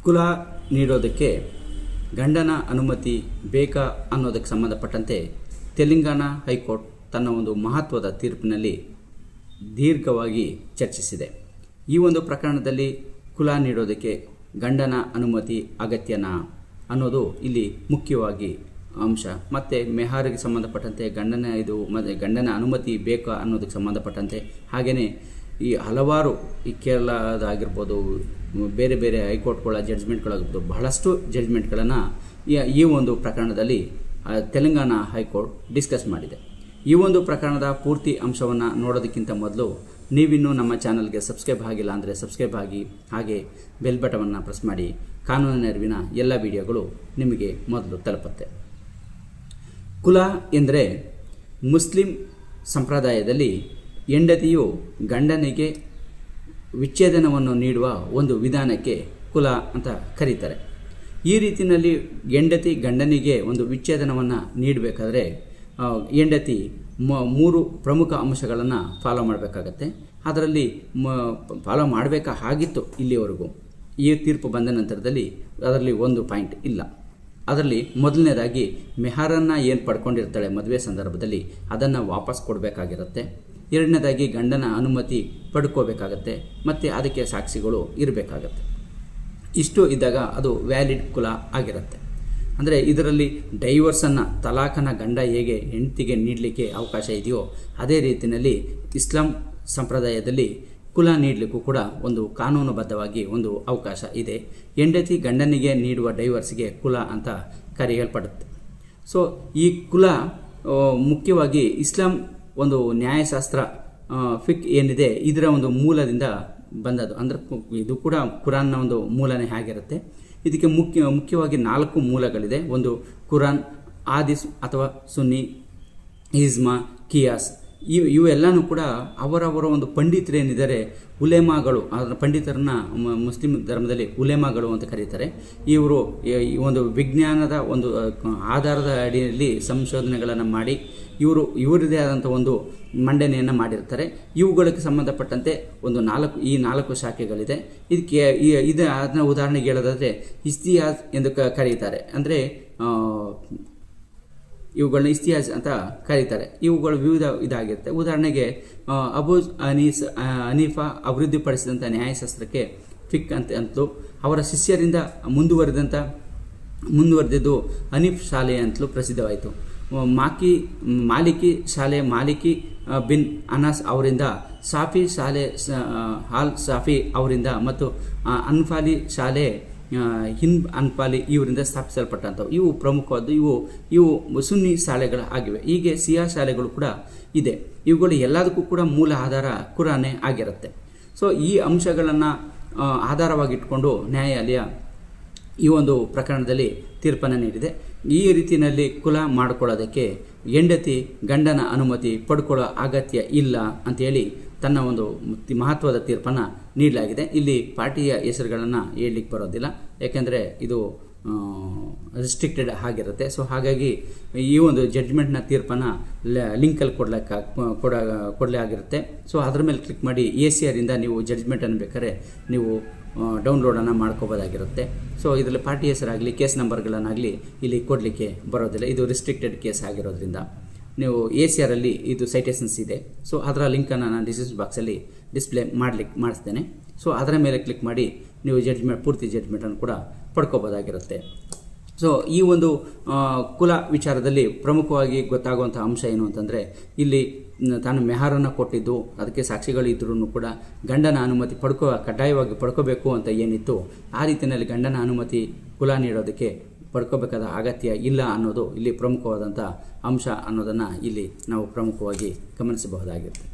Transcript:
ಕುಲ ನೀಡೋದಕ್ಕೆ ಗಂಡನ ಅನುಮತಿ ಬೇಕಾ ಅನ್ನೋದಕ್ಕೆ ಸಂಬಂಧಪಟ್ಟಂತೆ ತೆಲಂಗಾಣ ಹೈಕೋರ್ಟ್ ತನ್ನ ಒಂದು ಮಹತ್ವದ ತೀರ್ಪಿನಲ್ಲಿ ದೀರ್ಘವಾಗಿ ಚರ್ಚಿಸಿದೆ. ಈ ಒಂದು ಪ್ರಕರಣದಲ್ಲಿ ಕುಲ ನೀಡೋದಕ್ಕೆ ಗಂಡನ ಅನುಮತಿ ಅಗತ್ಯನಾ ಅನ್ನೋದು ಇಲ್ಲಿ ಮುಖ್ಯವಾಗಿ ಅಂಶ. ಮತ್ತು ಮೆಹಾರಿಗೆ ಸಂಬಂಧಪಟ್ಟಂತೆ ಗಂಡನ ಅನುಮತಿ ಬೇಕಾ ಅನ್ನೋದಕ್ಕೆ ಸಂಬಂಧಪಟ್ಟಂತೆ, ಹಾಗೆಯೇ ಈ ಹಲವಾರು ಈ ಕೇರಳದಾಗಿರ್ಬೋದು, ಬೇರೆ ಬೇರೆ ಹೈಕೋರ್ಟ್ಗಳ ಜಡ್ಜ್ಮೆಂಟ್ಗಳಾಗಿರ್ಬೋದು, ಬಹಳಷ್ಟು ಜಡ್ಜ್ಮೆಂಟ್ಗಳನ್ನು ಈ ಒಂದು ಪ್ರಕರಣದಲ್ಲಿ ತೆಲಂಗಾಣ ಹೈಕೋರ್ಟ್ ಡಿಸ್ಕಸ್ ಮಾಡಿದೆ. ಈ ಒಂದು ಪ್ರಕರಣದ ಪೂರ್ತಿ ಅಂಶವನ್ನು ನೋಡೋದಕ್ಕಿಂತ ಮೊದಲು ನೀವಿನ್ನೂ ನಮ್ಮ ಚಾನಲ್ಗೆ ಸಬ್ಸ್ಕ್ರೈಬ್ ಆಗಿಲ್ಲ ಅಂದರೆ ಸಬ್ಸ್ಕ್ರೈಬ್ ಆಗಿ, ಹಾಗೆ ಬೆಲ್ ಬಟವನ್ನು ಪ್ರೆಸ್ ಮಾಡಿ. ಕಾನೂನಿನ ಅರಿವಿನ ಎಲ್ಲ ವಿಡಿಯೋಗಳು ನಿಮಗೆ ಮೊದಲು ತಲುಪುತ್ತೆ. ಕುಲ ಎಂದರೆ ಮುಸ್ಲಿಂ ಸಂಪ್ರದಾಯದಲ್ಲಿ ಹೆಂಡತಿಯು ಗಂಡನಿಗೆ ವಿಚ್ಛೇದನವನ್ನು ನೀಡುವ ಒಂದು ವಿಧಾನಕ್ಕೆ ಕುಲ ಅಂತ ಕರೀತಾರೆ. ಈ ರೀತಿಯಲ್ಲಿ ಹೆಂಡತಿ ಗಂಡನಿಗೆ ಒಂದು ವಿಚ್ಛೇದನವನ್ನು ನೀಡಬೇಕಾದ್ರೆ ಹೆಂಡತಿ 3 ಪ್ರಮುಖ ಅಂಶಗಳನ್ನು ಫಾಲೋ ಮಾಡಬೇಕಾಗತ್ತೆ. ಅದರಲ್ಲಿ ಫಾಲೋ ಮಾಡಬೇಕಾಗಿತ್ತು ಇಲ್ಲಿವರೆಗೂ. ಈ ತೀರ್ಪು ಬಂದ ನಂತರದಲ್ಲಿ ಅದರಲ್ಲಿ ಒಂದು ಪಾಯಿಂಟ್ ಇಲ್ಲ. ಅದರಲ್ಲಿ ಮೊದಲನೇದಾಗಿ ಮೆಹರನ್ನು ಏನು ಪಡ್ಕೊಂಡಿರ್ತಾಳೆ ಮದುವೆ ಸಂದರ್ಭದಲ್ಲಿ ಅದನ್ನು ವಾಪಸ್ ಕೊಡಬೇಕಾಗಿರುತ್ತೆ. ಎರಡನೇದಾಗಿ ಗಂಡನ ಅನುಮತಿ ಪಡ್ಕೋಬೇಕಾಗತ್ತೆ ಮತ್ತು ಅದಕ್ಕೆ ಸಾಕ್ಷಿಗಳು ಇರಬೇಕಾಗತ್ತೆ. ಇಷ್ಟು ಇದ್ದಾಗ ಅದು ವ್ಯಾಲಿಡ್ ಕುಲ ಆಗಿರುತ್ತೆ. ಅಂದರೆ ಇದರಲ್ಲಿ ಡೈವರ್ಸನ್ನು, ತಲಾಖನ ಗಂಡ ಹೇಗೆ ಹೆಂಡತಿಗೆ ನೀಡಲಿಕ್ಕೆ ಅವಕಾಶ ಇದೆಯೋ ಅದೇ ರೀತಿಯಲ್ಲಿ ಇಸ್ಲಾಂ ಸಂಪ್ರದಾಯದಲ್ಲಿ ಕುಲ ನೀಡಲಿಕ್ಕೂ ಕೂಡ ಒಂದು ಕಾನೂನುಬದ್ಧವಾಗಿ ಒಂದು ಅವಕಾಶ ಇದೆ. ಹೆಂಡತಿ ಗಂಡನಿಗೆ ನೀಡುವ ಡೈವರ್ಸ್ಗೆ ಕುಲ ಅಂತ ಕರೆಯಲ್ಪಡುತ್ತೆ. ಸೊ ಈ ಕುಲ ಮುಖ್ಯವಾಗಿ ಇಸ್ಲಾಂ ಒಂದು ನ್ಯಾಯಶಾಸ್ತ್ರ ಫಿಕ್ ಏನಿದೆ ಇದರ ಒಂದು ಮೂಲದಿಂದ ಬಂದದ್ದು. ಅಂದರೆ ಇದು ಕೂಡ ಕುರಾನ್ನ ಒಂದು ಮೂಲನೇ ಆಗಿರುತ್ತೆ. ಇದಕ್ಕೆ ಮುಖ್ಯವಾಗಿ 4 ಮೂಲಗಳಿದೆ. ಒಂದು ಕುರಾನ್, ಆದಿಸ್ ಅಥವಾ ಸುನ್ನಿ, ಇಜ್ಮಾ, ಕಿಯಾಸ್. ಇವೆಲ್ಲನೂ ಕೂಡ ಅವರವರ ಒಂದು ಪಂಡಿತರೇನಿದ್ದಾರೆ, ಉಲೇಮಾಗಳು, ಅದರ ಪಂಡಿತರನ್ನ ಮುಸ್ಲಿಂ ಧರ್ಮದಲ್ಲಿ ಉಲೇಮಾಗಳು ಅಂತ ಕರೀತಾರೆ. ಇವರು ಒಂದು ವಿಜ್ಞಾನದ ಒಂದು ಆಧಾರದ ಅಡಿಯಲ್ಲಿ ಸಂಶೋಧನೆಗಳನ್ನು ಮಾಡಿ ಇವರದೇ ಆದಂಥ ಒಂದು ಮಂಡನೆಯನ್ನು ಮಾಡಿರ್ತಾರೆ. ಇವುಗಳಿಗೆ ಸಂಬಂಧಪಟ್ಟಂತೆ ಒಂದು 4 ಶಾಖೆಗಳಿದೆ. ಇದಕ್ಕೆ ಅದನ್ನ ಉದಾಹರಣೆಗೆ ಹೇಳೋದಾದರೆ ಇಸ್ತಿಯಾಜ್ ಎಂದು ಕರೀತಾರೆ. ಅಂದರೆ ಇವುಗಳನ್ನ ಇಸ್ತಿಯಾಜ್ ಅಂತ ಕರೀತಾರೆ. ಇವುಗಳು ವಿವಿಧ ಇದಾಗಿರುತ್ತೆ. ಉದಾಹರಣೆಗೆ ಅಬೂ ಹನೀಫಾ ಅಭಿವೃದ್ಧಿಪಡಿಸಿದಂಥ ನ್ಯಾಯಶಾಸ್ತ್ರಕ್ಕೆ ಫಿಕ್ ಅಂತಲೂ, ಅವರ ಶಿಷ್ಯರಿಂದ ಮುಂದುವರೆದಿದ್ದು ಹನೀಫ್ ಶಾಲೆ ಅಂತಲೂ ಪ್ರಸಿದ್ಧವಾಯಿತು. ಮಾಲಿಕಿ ಶಾಲೆ ಮಾಲಿಕಿ ಬಿನ್ ಅನಾಸ್ ಅವರಿಂದ, ಸಾಫಿ ಶಾಲೆ ಹಾಲ್ ಸಾಫಿ ಅವರಿಂದ, ಮತ್ತು ಅನ್ಫಾಲಿ ಶಾಲೆ ಹಿಂದ್ ಅನ್ಫಾಲಿ ಇವರಿಂದ ಸ್ಥಾಪಿಸಲ್ಪಟ್ಟಂಥವು. ಇವು ಪ್ರಮುಖವಾದ್ದು. ಇವು ಸುನ್ನಿ ಶಾಲೆಗಳು ಆಗಿವೆ. ಹೀಗೆ ಸಿಯಾ ಶಾಲೆಗಳು ಕೂಡ ಇದೆ. ಇವುಗಳು ಎಲ್ಲದಕ್ಕೂ ಕೂಡ ಮೂಲ ಆಧಾರ ಕುರಾನೇ ಆಗಿರುತ್ತೆ. ಸೊ ಈ ಅಂಶಗಳನ್ನು ಆಧಾರವಾಗಿಟ್ಕೊಂಡು ನ್ಯಾಯಾಲಯ ಈ ಒಂದು ಪ್ರಕರಣದಲ್ಲಿ ತೀರ್ಪನ್ನು ನೀಡಿದೆ. ಈ ರೀತಿಯಲ್ಲಿ ಕುಲ ಮಾಡಿಕೊಳ್ಳೋದಕ್ಕೆ ಹೆಂಡತಿ ಗಂಡನ ಅನುಮತಿ ಪಡ್ಕೊಳ್ಳೋ ಅಗತ್ಯ ಇಲ್ಲ ಅಂತೇಳಿ ತನ್ನ ಒಂದು ಮಹತ್ವದ ತೀರ್ಪನ್ನು ನೀಡಲಾಗಿದೆ. ಇಲ್ಲಿ ಪಾರ್ಟಿಯ ಹೆಸರುಗಳನ್ನು ಹೇಳಲಿಕ್ಕೆ ಬರೋದಿಲ್ಲ, ಯಾಕೆಂದರೆ ಇದು ರಿಸ್ಟ್ರಿಕ್ಟೆಡ್ ಆಗಿರುತ್ತೆ. ಸೊ ಹಾಗಾಗಿ ಈ ಒಂದು ಜಡ್ಜ್ಮೆಂಟ್ನ ತೀರ್ಪನ್ನು ಲಿಂಕಲ್ಲಿ ಕೊಡಲೇ ಆಗಿರುತ್ತೆ. ಸೊ ಅದ್ರ ಮೇಲೆ ಕ್ಲಿಕ್ ಮಾಡಿ ACR ಇಂದ ನೀವು ಜಡ್ಜ್ಮೆಂಟನ್ನು ಬೇಕಾದ್ರೆ ನೀವು ಡೌನ್ಲೋಡನ್ನು ಮಾಡ್ಕೋಬೋದಾಗಿರುತ್ತೆ. ಸೊ ಇದರಲ್ಲಿ ಪಾರ್ಟಿ ಹೆಸರಾಗಲಿ ಕೇಸ್ ನಂಬರ್ಗಳನ್ನಾಗಲಿ ಇಲ್ಲಿ ಕೊಡಲಿಕ್ಕೆ ಬರೋದಿಲ್ಲ. ಇದು ರಿಸ್ಟ್ರಿಕ್ಟೆಡ್ ಕೇಸ್ ಆಗಿರೋದ್ರಿಂದ ನೀವು ACRಲ್ಲಿ ಇದು ಸೈಟೇಷನ್ಸ್ ಇದೆ. ಸೊ ಅದರ ಲಿಂಕನ್ನು ನಾನು ಡಿಸ್ಕ್ರಿಪ್ಷನ್ ಬಾಕ್ಸಲ್ಲಿ ಡಿಸ್ಪ್ಲೇ ಮಾಡಿಸ್ತೇನೆ. ಸೊ ಅದರ ಮೇಲೆ ಕ್ಲಿಕ್ ಮಾಡಿ ನೀವು ಪೂರ್ತಿ ಜಡ್ಜ್ಮೆಂಟನ್ನು ಕೂಡ ಪಡ್ಕೋಬೋದಾಗಿರುತ್ತೆ. ಸೊ ಈ ಒಂದು ಕುಲ ವಿಚಾರದಲ್ಲಿ ಪ್ರಮುಖವಾಗಿ ಗೊತ್ತಾಗುವಂಥ ಅಂಶ ಏನು ಅಂತಂದರೆ, ಇಲ್ಲಿ ತಾನು ಮೆಹರನ್ನು ಕೊಟ್ಟಿದ್ದು, ಅದಕ್ಕೆ ಸಾಕ್ಷಿಗಳು ಇದ್ರೂ ಕೂಡ ಗಂಡನ ಅನುಮತಿ ಕಡ್ಡಾಯವಾಗಿ ಪಡ್ಕೋಬೇಕು ಅಂತ ಏನಿತ್ತು, ಆ ರೀತಿಯಲ್ಲಿ ಗಂಡನ ಅನುಮತಿ ಕುಲ ನೀಡೋದಕ್ಕೆ ಪಡ್ಕೋಬೇಕಾದ ಅಗತ್ಯ ಇಲ್ಲ ಅನ್ನೋದು ಇಲ್ಲಿ ಪ್ರಮುಖವಾದಂಥ ಅಂಶ ಅನ್ನೋದನ್ನು ಇಲ್ಲಿ ನಾವು ಪ್ರಮುಖವಾಗಿ ಗಮನಿಸಬಹುದಾಗಿರುತ್ತೆ.